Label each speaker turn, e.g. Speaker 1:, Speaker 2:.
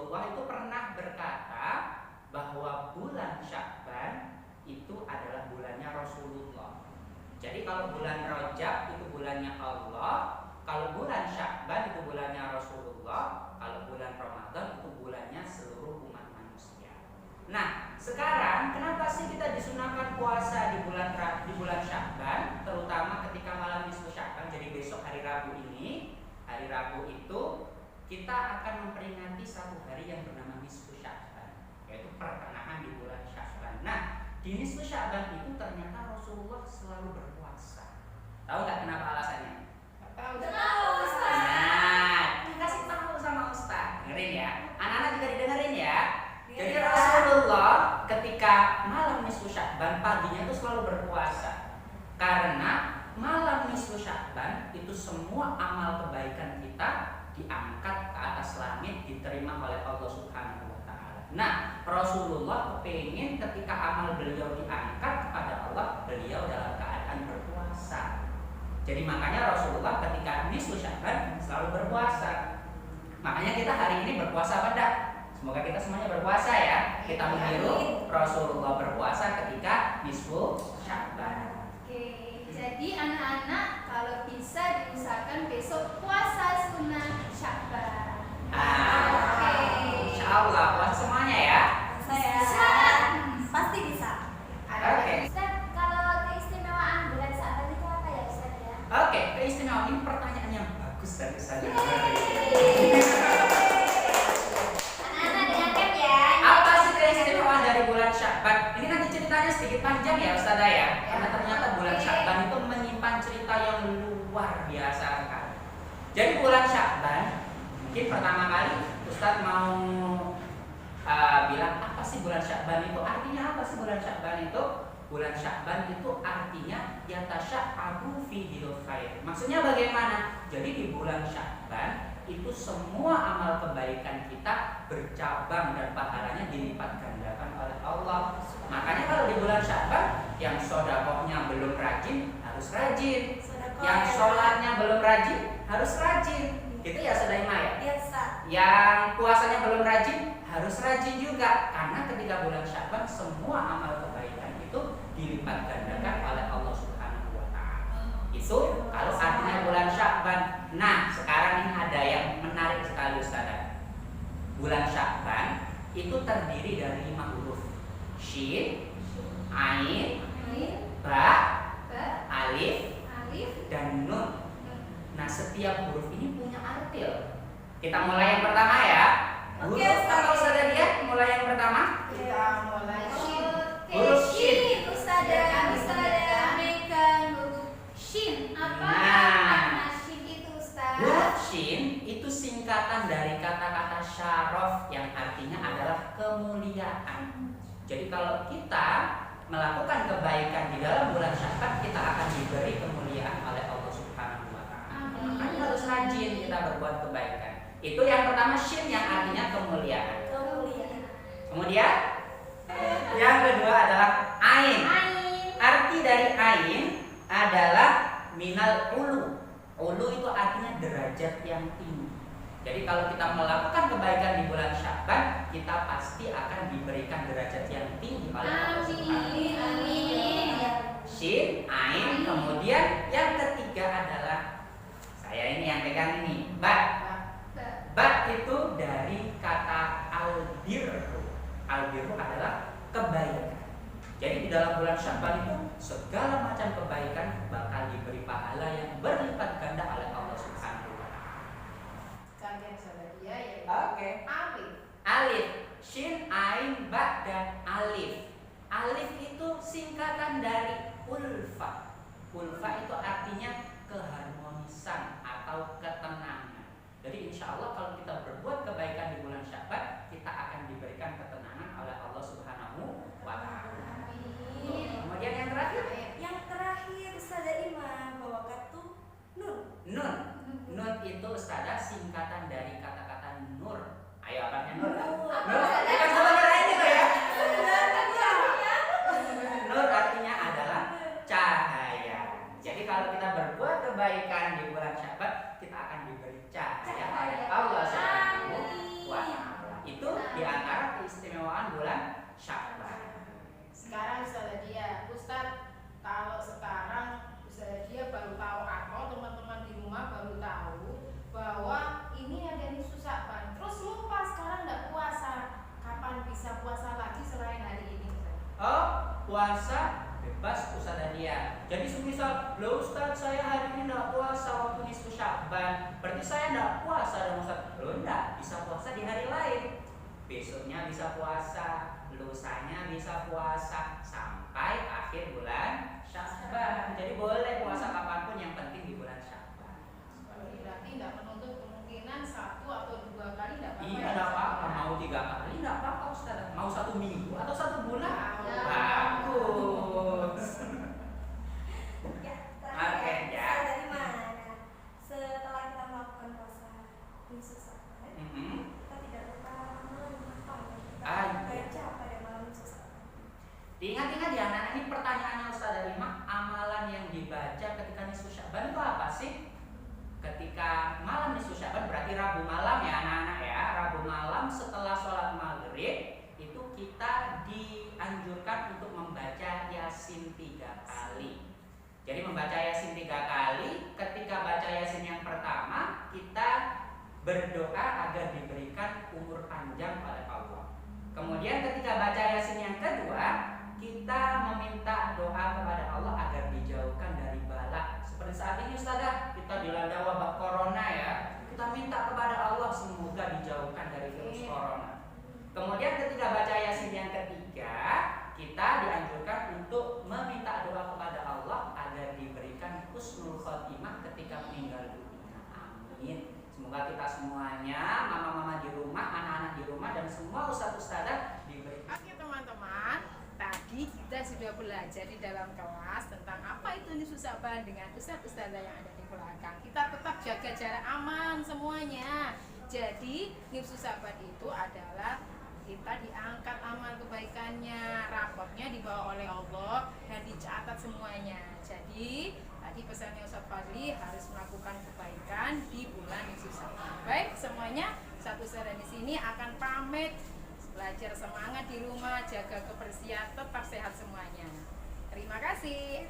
Speaker 1: Rasulullah itu pernah berkata bahwa bulan Sya'ban itu adalah bulannya Rasulullah. Jadi kalau bulan Rajab itu bulannya Allah, kalau bulan Sya'ban itu bulannya Rasulullah, kalau bulan Ramadan itu bulannya seluruh umat manusia. Nah, sekarang kenapa sih kita disunahkan puasa di bulan Sya'ban, terutama ketika malam nisfu Sya'ban? Jadi besok hari Rabu ini, hari Rabu itu kita akan memperingati satu hari yang bernama nisfu Sya'ban, yaitu pertengahan di bulan Sya'ban. Nah, di nisfu Sya'ban itu ternyata Rasulullah selalu berpuasa. Tahu nggak kenapa alasannya?
Speaker 2: Tahu
Speaker 1: Ustaz. Nah, kasih tahu sama Ustaz. Dengerin ya, anak-anak juga didengerin ya. Jadi Rasulullah ketika malam nisfu Sya'ban paginya itu selalu berpuasa. Karena malam nisfu Sya'ban itu semua amal kebaikan kita diangkat ke atas langit, diterima oleh Allah Subhanahu wa taala. Nah, Rasulullah kepingin ketika amal beliau diangkat kepada Allah, beliau dalam keadaan berpuasa. Jadi makanya Rasulullah ketika nisfu Sya'ban selalu berpuasa. Makanya kita hari ini berpuasa apa enggak? Semoga kita semuanya berpuasa ya. Kita meniru Rasulullah berpuasa ketika nisfu Sya'ban.
Speaker 2: Oke, jadi anak-anak kalau bisa diusahakan besok puasa sunnah Sya'ban. Oke.
Speaker 1: Insya Allah puasa semuanya ya.
Speaker 2: Bisa. Pasti bisa.
Speaker 1: Oke.
Speaker 3: Ustaz, kalau keistimewaan bulan Sya'ban itu apa ya Ustaz ya?
Speaker 1: Oke, keistimewaan ini pertanyaan yang bagus dari saya.
Speaker 3: Anak-anak dengarkan ya.
Speaker 1: Apa sih keistimewaan dari bulan Sya'ban? Ini nanti ceritanya sedikit panjang ya Ustazah ya. Karena ternyata bulan Sya'ban itu menyimpan cerita yang luar biasa sekali. Jadi bulan Sya'ban, mungkin pertama kali Ustaz mau bilang apa sih bulan Sya'ban itu? Artinya apa sih bulan Sya'ban itu? Bulan Sya'ban itu artinya yatasya'abu fihil khair. Maksudnya bagaimana? Jadi di bulan Sya'ban itu semua amal kebaikan kita bercabang dan pahalanya dilipat gandakan oleh Allah. Makanya kalau di bulan Sya'ban yang sedekahnya belum rajin harus rajin, yang sholatnya belum rajin harus rajin. Gitu ya Saudara Ima ya?
Speaker 2: Biasa.
Speaker 1: Yang puasanya belum rajin harus rajin juga, karena ketika bulan Sya'ban semua amal kebaikan itu dilipat gandakan oleh Allah Subhanahu wa taala. Itu kalau artinya bulan Sya'ban. Nah, sekarang ini ada yang menarik sekali Ustaz. Bulan Sya'ban itu terdiri dari 5 huruf. Shin, Ain, Ba, Alif, dan Nun. Nah, setiap huruf ini punya arti. Kita mulai yang pertama ya.
Speaker 2: Oke,
Speaker 1: Huruf
Speaker 2: Ustaz.
Speaker 1: apa Ustaz dia? Mulai yang pertama.
Speaker 2: Kita mulai.
Speaker 1: Huruf Shin.
Speaker 2: Ustazah bisa megang huruf Shin. Apa
Speaker 1: Nah.
Speaker 2: makna Shin itu Ustaz?
Speaker 1: Huruf Shin itu singkatan dari kata-kata syaraf yang artinya adalah kemuliaan. Jadi kalau kita melakukan kebaikan di dalam bulan Sya'ban, kita akan diberi kemuliaan oleh Allah Subhanahu wa taala. Makanya harus rajin kita berbuat kebaikan. Itu yang pertama Shin yang artinya kemuliaan. Kemudian yang kedua adalah Ain. Arti dari Ain adalah minal ulu. Ulu itu artinya derajat yang tinggi. Jadi kalau kita melakukan kebaikan di bulan Sya'ban, kita pasti akan diberikan derajat yang tinggi oleh Allah Subhanahu wa taala. Shin, Ain, kemudian yang ketiga adalah saya ini yang pegang ini, Ba. Ba itu dari kata albirru. Albirru adalah kebaikan. Jadi di dalam bulan Sya'ban itu segala macam kebaikan bakal diberi pahala yang berlipat ganda oleh Allah Subhanahu wa taala.
Speaker 2: Kalian saudara dia yaitu
Speaker 1: Oke.
Speaker 2: Alif.
Speaker 1: Alif, Shin, Ain, Ba, dan Alif. Alif itu singkatan dari ulfa. Ulfa itu artinya keharmonisan atau ketenangan. Jadi insya Allah kalau kita berbuat kebaikan di bulan Sya'ban, kita akan diberikan ketenangan oleh Allah Subhanahu wa taala. Kemudian yang terakhir,
Speaker 4: Yang terakhir Ustazah Ima bawakan tuh Nun.
Speaker 1: Nun. Nun itu Ustazah singkatan dari kata-kata nur. Ayo apanya nur? Nur, bukan sama lain itu ya. Nur artinya adalah cahaya. Jadi kalau kita berbuat kebaikan di bulan Sya'ban, kita akan diberi cahaya oleh Allah Subhanahu wa taala. Itu
Speaker 5: Sekarang Ustazah Dia, Ustaz, kalau sekarang Ustazah Dia baru tahu atau teman-teman di rumah baru tahu bahwa ini ada nisfu Sya'ban, terus lupa sekarang nggak puasa, kapan bisa puasa lagi selain hari ini?
Speaker 1: Oh, puasa bebas Ustazah Dia. Jadi semisal, loh Ustaz saya hari ini nggak puasa waktu nisfu Sya'ban, berarti saya nggak puasa dong Ustaz. Loh enggak, bisa puasa di hari lain. Besoknya bisa puasa, lusanya bisa puasa sampai akhir bulan Sya'ban. Jadi boleh puasa kapanpun, yang penting di bulan Sya'ban.
Speaker 5: Berarti tidak menuntut kemungkinan 1 atau 2 kali tidak apa-apa.
Speaker 1: Iya, tidak apa-apa. Mau 3 kali tidak apa-apa Ustaz. Mau 1 minggu atau 1 bulan.
Speaker 5: Ya.
Speaker 1: Bagus.
Speaker 4: Ya,
Speaker 1: Oke,
Speaker 4: terakhir
Speaker 1: ya.
Speaker 4: Ustazah dari mana? Setelah kita melakukan puasa nisfu Sya'ban, kita tidak lupa amalan apa yang kita baca pada malam nisfu Sya'ban.
Speaker 1: Diingat-ingat ya anak, ini pertanyaannya Ustazah Rima, amalan yang dibaca ketika nisfu Sya'ban itu apa sih? Ketika malam nisfu Sya'ban berarti Rabu malam ya anak-anak ya. Rabu malam setelah sholat maghrib itu kita dianjurkan untuk membaca Yasin 3 kali. Jadi membaca Yasin 3 kali. Ketika baca Yasin yang pertama kita berdoa agar diberikan umur panjang oleh Allah. Kemudian ketika baca Yasin yang kedua kita meminta doa kepada Allah agar dijauhkan dari bala. Seperti saat ini Ustazah, kita dilanda wabah corona ya. Kita minta kepada Allah semoga dijauhkan dari virus corona. Kemudian ketika baca Yasin yang ketiga, kita dianjurkan untuk meminta doa kepada Allah agar diberikan husnul khotimah ketika meninggal dunia. Amin. Semoga kita semuanya, mama-mama di rumah, anak-anak di rumah, dan semua ustadz-ustadzah diberikan.
Speaker 5: Oke teman-teman, tadi kita sudah belajar di dalam kelas tentang apa itu nisfu Sya'ban dengan ustadz-ustadzah yang ada di belakang. Kita tetap jaga jarak aman semuanya. Jadi nisfu Sya'ban itu adalah kita diangkat amal kebaikannya, rapotnya dibawa oleh Allah dan dicatat semuanya. Jadi tadi pesannya Ustaz Fadli harus melakukan kebaikan di bulan nisfu Sya'ban. Baik semuanya, satu saran di sini akan pamit. Belajar semangat di rumah, jaga kebersihan, tetap sehat semuanya. Terima kasih.